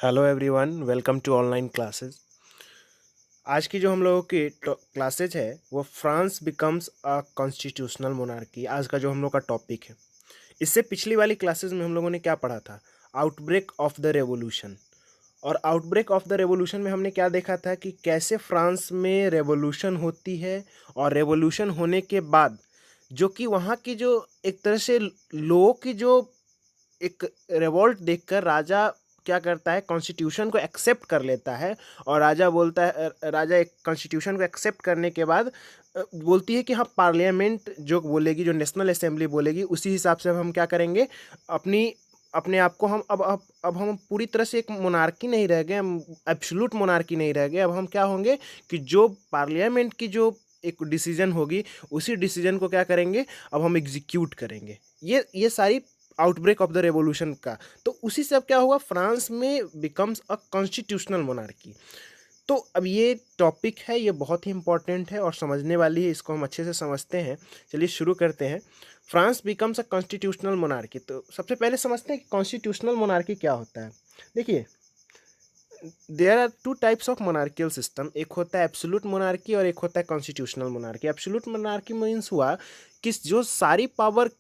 Hello everyone, welcome to online classes. आज की जो हम लोगों की क्लासेज है वो France becomes a constitutional monarchy. आज का जो हम लोग का टॉपिक है, इससे पिछली वाली क्लासेस में हम लोगों ने क्या पढ़ा था? Outbreak of the revolution. और आउटब्रेक ऑफ द रेवोल्यूशन में हमने क्या देखा था कि कैसे फ्रांस में रेवोल्यूशन होती है, और रेवोल्यूशन होने के बाद जो कि वहाँ की जो एक तरह से लोगों की जो एक रिवोल्ट देखकर राजा क्या करता है, कॉन्स्टिट्यूशन को एक्सेप्ट कर लेता है। और राजा बोलता है, राजा एक कॉन्स्टिट्यूशन को एक्सेप्ट करने के बाद बोलती है कि हाँ, पार्लियामेंट जो बोलेगी, जो नेशनल असेंबली बोलेगी, उसी हिसाब से अब हम क्या करेंगे, अपनी अपने आप को हम अब हम पूरी तरह से एक मोनार्की नहीं रह गए, हम एब्सोल्यूट मोनार्की नहीं रह गए। अब हम क्या होंगे कि जो पार्लियामेंट की जो एक डिसीजन होगी, उसी डिसीजन को क्या करेंगे, अब हम एग्जीक्यूट करेंगे। ये सारी आउटब्रेक ऑफ द रेवोल्यूशन का। तो उसी से अब क्या हुआ, फ्रांस में बिकम्स अ कॉन्स्टिट्यूशनल मोनार्की। तो अब ये टॉपिक है, ये बहुत ही इंपॉर्टेंट है और समझने वाली है, इसको हम अच्छे से समझते हैं। चलिए शुरू करते हैं। France becomes a constitutional monarchy. तो सबसे पहले समझते हैं कि कॉन्स्टिट्यूशनल मोनार्की क्या होता है। देखिए, there are two types of monarchial system. एक होता है एब्सोल्यूट मोनार्की और एक होता है constitutional monarchy. Absolute monarchy means हुआ कि जो सारी पावर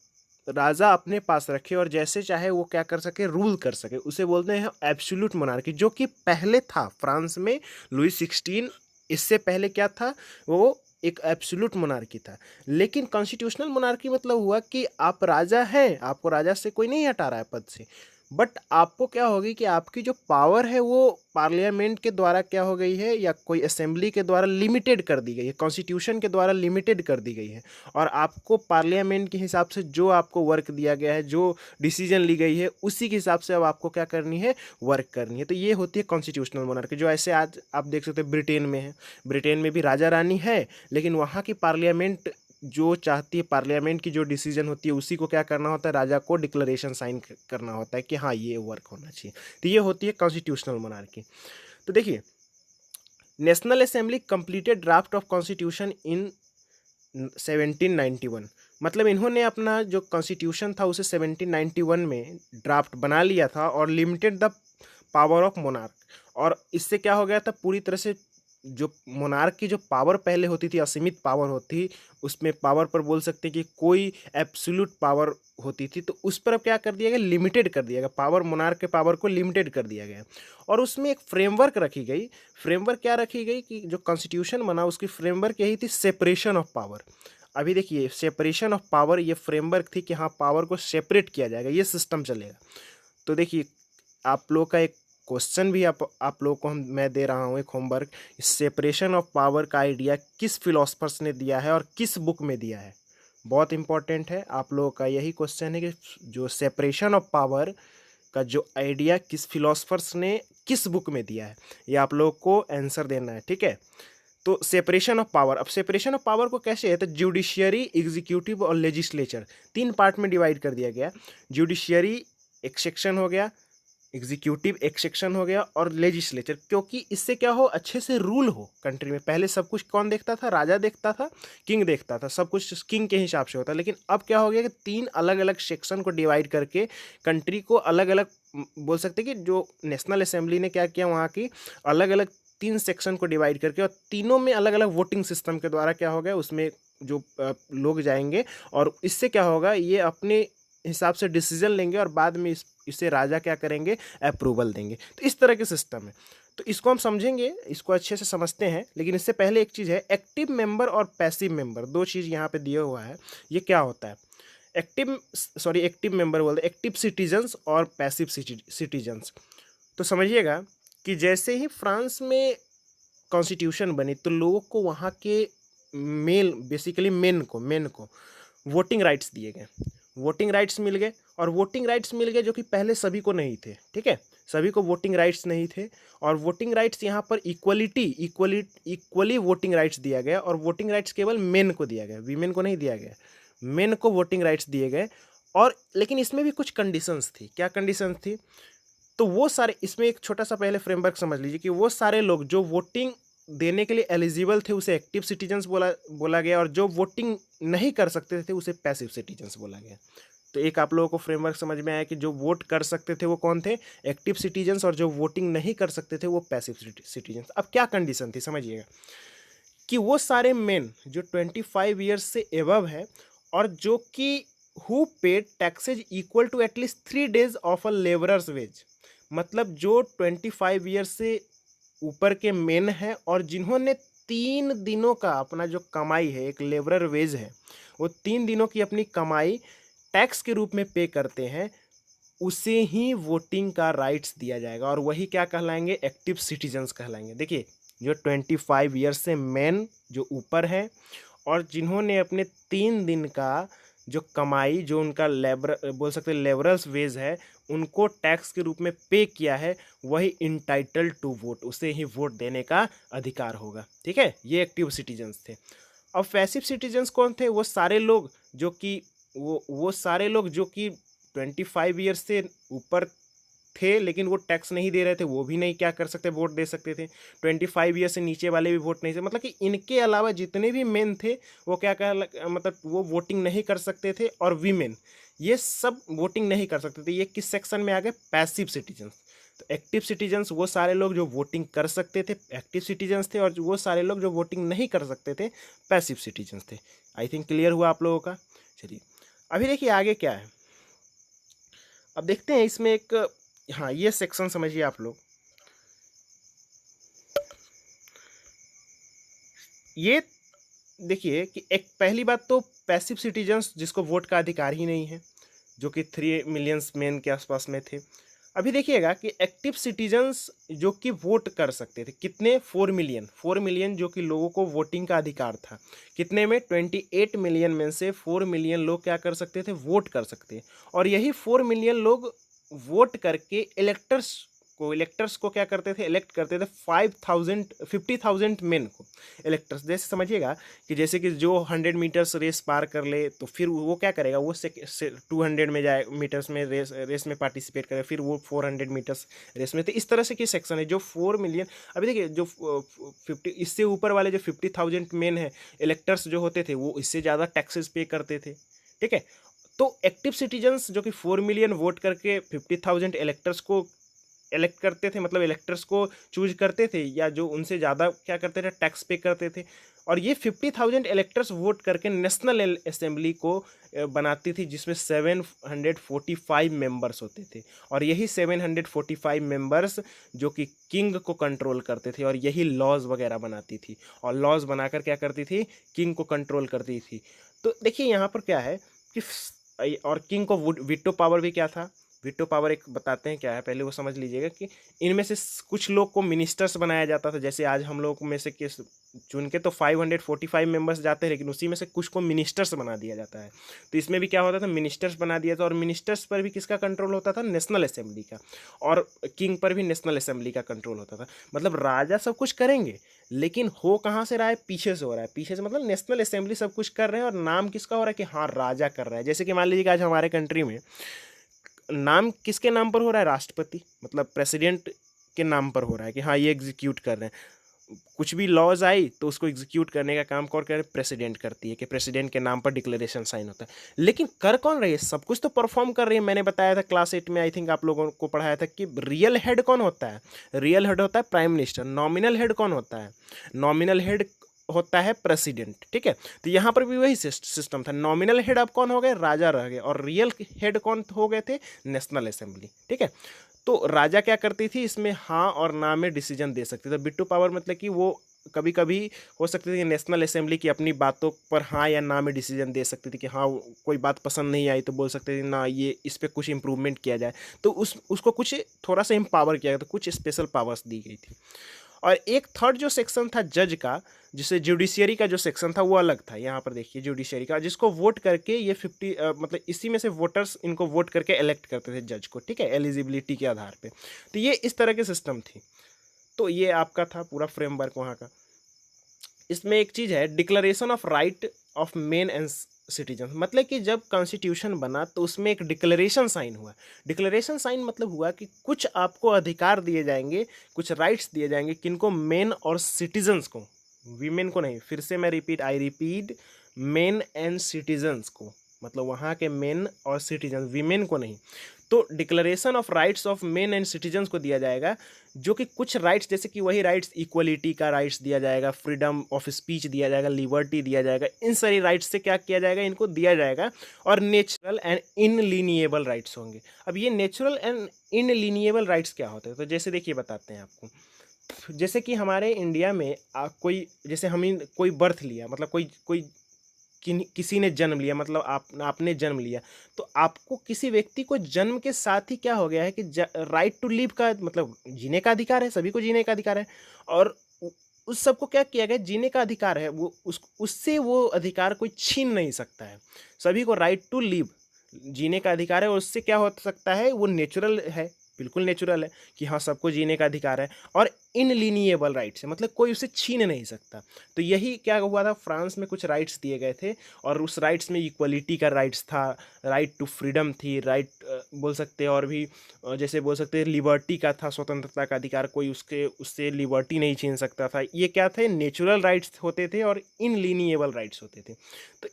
राजा अपने पास रखे और जैसे चाहे वो क्या कर सके, रूल कर सके, उसे बोलते हैं एब्सोल्यूट मोनार्की। जो कि पहले था फ्रांस में, लुई 16, इससे पहले क्या था, वो एक एब्सोल्यूट मोनार्की था। लेकिन कॉन्स्टिट्यूशनल मोनार्की मतलब हुआ कि आप राजा हैं, आपको राजा से कोई नहीं हटा रहा है पद से, बट आपको क्या होगी कि आपकी जो पावर है वो पार्लियामेंट के द्वारा क्या हो गई है, या कोई असेंबली के द्वारा लिमिटेड कर दी गई है, कॉन्स्टिट्यूशन के द्वारा लिमिटेड कर दी गई है। और आपको पार्लियामेंट के हिसाब से जो आपको वर्क दिया गया है, जो डिसीजन ली गई है, उसी के हिसाब से अब आपको क्या करनी है, वर्क करनी है। तो ये होती है कॉन्स्टिट्यूशनल मोनार्की। जो ऐसे आज आप देख सकते हैं ब्रिटेन में है, ब्रिटेन में भी राजा रानी है, लेकिन वहाँ की पार्लियामेंट जो चाहती है, पार्लियामेंट की जो डिसीजन होती है, उसी को क्या करना होता है, राजा को डिक्लेरेशन साइन करना होता है कि हाँ, ये वर्क होना चाहिए। तो ये होती है कॉन्स्टिट्यूशनल मोनार्की। तो देखिए, national assembly completed draft of constitution in 1791। मतलब इन्होंने अपना जो कॉन्स्टिट्यूशन था उसे 1791 में ड्राफ्ट बना लिया था और limited the power of monarch. और इससे क्या हो गया था, पूरी तरह से जो मोनार्क की जो पावर पहले होती थी, असीमित पावर होती, उसमें पावर पर बोल सकते हैं कि कोई एब्सोल्यूट पावर होती थी, तो उस पर अब क्या कर दिया गया, लिमिटेड कर दिया गया पावर, मोनार्क के पावर को लिमिटेड कर दिया गया। और उसमें एक फ्रेमवर्क रखी गई। फ्रेमवर्क क्या रखी गई कि जो कॉन्स्टिट्यूशन बना उसकी फ्रेमवर्क यही थी, सेपरेशन ऑफ पावर। अभी देखिए, सेपरेशन ऑफ पावर ये फ्रेमवर्क थी कि हाँ, पावर को सेपरेट किया जाएगा, ये सिस्टम चलेगा। तो देखिए, आप लोग का एक क्वेश्चन भी आप लोगों को मैं दे रहा हूँ, एक होमवर्क। सेपरेशन ऑफ पावर का आइडिया किस फिलोसफर्स ने दिया है और किस बुक में दिया है? बहुत इंपॉर्टेंट है। आप लोगों का यही क्वेश्चन है कि जो सेपरेशन ऑफ पावर का जो आइडिया किस फिलोसफर्स ने किस बुक में दिया है, ये आप लोग को आंसर देना है, ठीक है। तो सेपरेशन ऑफ पावर, अब सेपरेशन ऑफ पावर को कैसे है, तो जुडिशियरी, एग्जीक्यूटिव और लेजिस्लेचर, तीन पार्ट में डिवाइड कर दिया गया। जुडिशियरी एक सेक्शन हो गया, एग्जीक्यूटिव एक सेक्शन हो गया, और लेजिस्लेचर, क्योंकि इससे क्या हो, अच्छे से रूल हो कंट्री में। पहले सब कुछ कौन देखता था, राजा देखता था, किंग देखता था, सब कुछ किंग के हिसाब से होता। लेकिन अब क्या हो गया कि तीन अलग अलग सेक्शन को डिवाइड करके कंट्री को अलग अलग, बोल सकते हैं कि जो नेशनल असेंबली ने क्या किया, वहाँ की अलग अलग तीन सेक्शन को डिवाइड करके, और तीनों में अलग अलग वोटिंग सिस्टम के द्वारा क्या हो गया, उसमें जो लोग जाएंगे, और इससे क्या होगा, ये अपने हिसाब से डिसीजन लेंगे और बाद में इसे राजा क्या करेंगे, अप्रूवल देंगे। तो इस तरह के सिस्टम है। तो इसको हम समझेंगे, इसको अच्छे से समझते हैं। लेकिन इससे पहले एक चीज़ है, एक्टिव मेंबर और पैसिव मेंबर, दो चीज़ यहाँ पे दिया हुआ है। ये क्या होता है? एक्टिव मेंबर बोलते हैं, एक्टिव सिटीजन्स और पैसिव सिटीजन्स। तो समझिएगा कि जैसे ही फ्रांस में कॉन्स्टिट्यूशन बनी, तो लोगों को वहाँ के बेसिकली मेन को वोटिंग राइट्स दिए गए, वोटिंग राइट्स मिल गए। और वोटिंग राइट्स मिल गए जो कि पहले सभी को नहीं थे, ठीक है, सभी को वोटिंग राइट्स नहीं थे। और वोटिंग राइट्स यहाँ पर इक्वली वोटिंग राइट्स दिया गया, और वोटिंग राइट्स केवल मेन को दिया गया, वीमेन को नहीं दिया गया, मेन को वोटिंग राइट्स दिए गए। और लेकिन इसमें भी कुछ कंडीशंस थी। क्या कंडीशंस थी? तो वो सारे, इसमें एक छोटा सा पहले फ्रेमवर्क समझ लीजिए कि वो सारे लोग जो वोटिंग देने के लिए एलिजिबल थे उसे एक्टिव सिटीजन्स बोला गया, और जो वोटिंग नहीं कर सकते थे उसे पैसिव सिटीजन्स बोला गया। तो एक आप लोगों को फ्रेमवर्क समझ में आया कि जो वोट कर सकते थे वो कौन थे, एक्टिव सिटीजन्स, और जो वोटिंग नहीं कर सकते थे वो पैसिव सिटीजन्स। अब क्या कंडीशन थी समझिएगा, कि वो सारे मेन जो 25 ईयर्स से एबव है और जो कि who paid taxes equal to at least 3 days of a labourer's wage, मतलब जो 25 ईयर्स से ऊपर के मेन हैं और जिन्होंने 3 दिनों का अपना जो कमाई है, एक लेबरर वेज है, वो 3 दिनों की अपनी कमाई टैक्स के रूप में पे करते हैं, उसे ही वोटिंग का राइट्स दिया जाएगा और वही क्या कहलाएंगे, एक्टिव सिटीजन्स कहलाएंगे। देखिए जो 25 ईयर्स से मेन जो ऊपर हैं और जिन्होंने अपने 3 दिन का जो कमाई, जो उनका लेबर बोल सकते हैं लेबरल्स वेज है, उनको टैक्स के रूप में पे किया है, वही इंटाइटल्ड टू वोट, उसे ही वोट देने का अधिकार होगा। ठीक है, ये एक्टिव सिटीजन्स थे। अब पैसिव सिटीजन्स कौन थे, वो सारे लोग जो कि वो सारे लोग जो कि 25 ईयर्स से ऊपर थे लेकिन वो टैक्स नहीं दे रहे थे, वो भी नहीं क्या कर सकते, वोट दे सकते थे। 25 ईयर से नीचे वाले भी वोट नहीं थे, मतलब कि इनके अलावा जितने भी मेन थे वो क्या मतलब वो वोटिंग नहीं कर सकते थे, और वीमेन ये सब वोटिंग नहीं कर सकते थे। ये किस सेक्शन में आ गए, पैसिव सिटीजन्स। तो एक्टिव सिटीजन्स वो सारे लोग जो वोटिंग कर सकते थे, एक्टिव सिटीजन्स थे, और वो सारे लोग जो वोटिंग नहीं कर सकते थे, पैसिव सिटीजन्स थे। आई थिंक क्लियर हुआ आप लोगों का। चलिए अभी देखिए आगे क्या है, अब देखते हैं इसमें एक, हाँ ये सेक्शन समझिए आप लोग। ये देखिए कि एक पहली बात तो पैसिव सिटीजन्स जिसको वोट का अधिकार ही नहीं है, जो कि 3 मिलियंस मेन के आसपास में थे। अभी देखिएगा कि एक्टिव सिटीजन्स जो कि वोट कर सकते थे, कितने, 4 मिलियन जो कि लोगों को वोटिंग का अधिकार था। कितने में, 28 मिलियन में से 4 मिलियन लोग क्या कर सकते थे, वोट कर सकते। और यही 4 मिलियन लोग वोट करके इलेक्टर्स को क्या करते थे, इलेक्ट करते थे 50,000 मेन को इलेक्टर्स। जैसे समझिएगा कि जैसे कि जो 100 मीटर्स रेस पार कर ले तो फिर वो क्या करेगा, वो 200 में जाए, मीटर्स में रेस में पार्टिसिपेट करेगा, फिर वो 400 मीटर्स रेस में। तो इस तरह से की सेक्शन है जो 4 मिलियन। अभी देखिए जो 50 इससे ऊपर वाले जो 50,000 मेन है इलेक्टर्स जो होते थे, वो इससे ज़्यादा टैक्सेस पे करते थे। ठीक है, तो एक्टिव सिटीजन्स जो कि 4 मिलियन वोट करके 50,000 इलेक्टर्स को इलेक्ट करते थे, मतलब इलेक्टर्स को चूज करते थे, या जो उनसे ज़्यादा क्या करते थे, टैक्स पे करते थे। और ये 50,000 इलेक्टर्स वोट करके नेशनल असेंबली को बनाती थी, जिसमें 745 मेंबर्स होते थे। और यही 745 मेंबर्स जो कि किंग को कंट्रोल करते थे, और यही लॉज वगैरह बनाती थी, और लॉज बनाकर क्या करती थी, किंग को कंट्रोल करती थी। तो देखिए यहाँ पर क्या है कि और किंग को वीटो पावर भी क्या था, वीटो पावर एक बताते हैं क्या है, पहले वो समझ लीजिएगा कि इनमें से कुछ लोग को मिनिस्टर्स बनाया जाता था। जैसे आज हम लोग में से किस चुन के तो 545 मेंबर्स जाते हैं, लेकिन उसी में से कुछ को मिनिस्टर्स बना दिया जाता है। तो इसमें भी क्या होता था, मिनिस्टर्स बना दिया था, और मिनिस्टर्स पर भी किसका कंट्रोल होता था, नेशनल असेंबली का। और किंग पर भी नेशनल असेंबली का कंट्रोल होता था। मतलब राजा सब कुछ करेंगे, लेकिन हो कहाँ से रहा है, पीछे से हो रहा है। पीछे से मतलब नेशनल असेंबली सब कुछ कर रहे हैं, और नाम किसका हो रहा है कि हाँ राजा कर रहा है। जैसे कि मान लीजिए कि आज हमारे कंट्री में नाम किसके नाम पर हो रहा है, राष्ट्रपति, मतलब प्रेसिडेंट के नाम पर हो रहा है कि हाँ ये एग्जीक्यूट कर रहे हैं। कुछ भी लॉज आई तो उसको एग्जीक्यूट करने का काम कौन करे, प्रेसिडेंट करती है, कि प्रेसिडेंट के नाम पर डिक्लेरेशन साइन होता है। लेकिन कर कौन रही है, सब कुछ तो परफॉर्म कर रही है। मैंने बताया था क्लास 8 में, आई थिंक आप लोगों को पढ़ाया था कि रियल हेड कौन होता है, रियल हेड होता है प्राइम मिनिस्टर। नॉमिनल हेड कौन होता है, नॉमिनल हेड होता है प्रेसिडेंट। ठीक है, तो यहाँ पर भी वही सिस्टम था। नॉमिनल हेड अब कौन हो गए, राजा रह गए, और रियल हेड कौन हो गए थे, नेशनल असेंबली। ठीक है, तो राजा क्या करती थी, इसमें हाँ और ना में डिसीजन दे सकती थी। वीटो पावर मतलब कि वो कभी कभी हो सकती थी कि नेशनल असेंबली की अपनी बातों पर हाँ या ना में डिसीजन दे सकती थी, कि हाँ कोई बात पसंद नहीं आई तो बोल सकते थे ना ये इस पर कुछ इंप्रूवमेंट किया जाए, तो उसको कुछ थोड़ा सा एम्पावर किया गया, तो कुछ स्पेशल पावर्स दी गई थी। और एक थर्ड जो सेक्शन था जज का, जिसे जुडिशियरी का जो सेक्शन था वो अलग था। यहाँ पर देखिए जुडिशियरी का, जिसको वोट करके ये 50 मतलब इसी में से वोटर्स इनको वोट करके इलेक्ट करते थे जज को। ठीक है, एलिजिबिलिटी के आधार पे। तो ये इस तरह के सिस्टम थी। तो ये आपका था पूरा फ्रेमवर्क वहाँ का। इसमें एक चीज़ है, declaration of right of main and citizen, मतलब कि जब कॉन्स्टिट्यूशन बना तो उसमें एक डिक्लेरेशन साइन हुआ। डिक्लेरेशन साइन मतलब हुआ कि कुछ आपको अधिकार दिए जाएंगे, कुछ राइट्स दिए जाएंगे, किनको, मेन और सिटीजन्स को, वीमेन को नहीं। फिर से मैं repeat, I repeat, main and citizens को, मतलब वहाँ के मेन और सिटीजन, वीमेन को नहीं। तो declaration of rights of main and citizens को दिया जाएगा, जो कि कुछ राइट्स जैसे कि वही राइट्स, इक्वलिटी का राइट्स दिया जाएगा, फ्रीडम ऑफ स्पीच दिया जाएगा, लिबर्टी दिया जाएगा, इन सारी राइट्स से क्या किया जाएगा, इनको दिया जाएगा। और नेचुरल एंड इनलिनिएबल राइट्स होंगे। अब ये नेचुरल एंड इनलिनिएबल राइट्स क्या होते हैं, तो जैसे देखिए बताते हैं आपको। जैसे कि हमारे इंडिया में कोई, जैसे हम कोई बर्थ लिया, मतलब कोई कोई किसी ने जन्म लिया, मतलब आपने जन्म लिया, तो आपको किसी व्यक्ति को जन्म के साथ ही क्या हो गया है कि राइट टू लिव का मतलब जीने का अधिकार है, सभी को जीने का अधिकार है। और उस सबको क्या किया गया, जीने का अधिकार है, वो उससे वो अधिकार कोई छीन नहीं सकता है। सभी को राइट टू लिव, जीने का अधिकार है, और उससे क्या हो सकता है, वो नेचुरल है, बिल्कुल नेचुरल है कि हाँ सबको जीने का अधिकार है। और इनलिनिएबल राइट्स है, मतलब कोई उसे छीन नहीं सकता। तो यही क्या हुआ था, फ्रांस में कुछ राइट्स दिए गए थे, और उस राइट्स में इक्वलिटी का राइट्स था, राइट टू फ्रीडम थी, राइट बोल सकते हैं, और भी जैसे बोल सकते हैं लिबर्टी का था, स्वतंत्रता का अधिकार, कोई उससे लिबर्टी नहीं छीन सकता था। ये क्या थे, नेचुरल राइट्स होते थे और इनलिनिएबल राइट्स होते थे। तो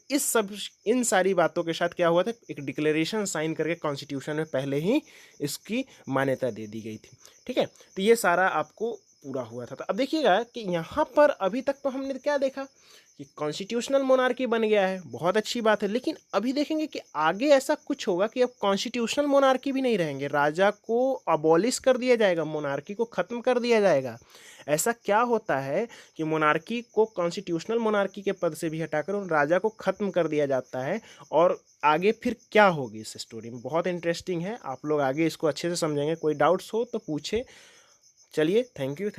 इन सारी बातों के साथ क्या हुआ था, एक डिक्लेरेशन साइन करके कॉन्स्टिट्यूशन में पहले ही इसकी मान्यता दे दी गई थी। ठीक है, तो ये सारा आपको पूरा हुआ था। तो अब देखिएगा कि यहाँ पर अभी तक तो हमने क्या देखा कि कॉन्स्टिट्यूशनल मोनार्की बन गया है, बहुत अच्छी बात है। लेकिन अभी देखेंगे कि आगे ऐसा कुछ होगा कि अब कॉन्स्टिट्यूशनल मोनार्की भी नहीं रहेंगे, राजा को अबॉलिश कर दिया जाएगा, मोनार्की को ख़त्म कर दिया जाएगा। ऐसा क्या होता है कि मोनार्की को कॉन्स्टिट्यूशनल मोनार्की के पद से भी हटाकर उन राजा को ख़त्म कर दिया जाता है। और आगे फिर क्या होगी इस स्टोरी में, बहुत इंटरेस्टिंग है। आप लोग आगे इसको अच्छे से समझेंगे। कोई डाउट्स हो तो पूछे। चलिए, थैंक यू।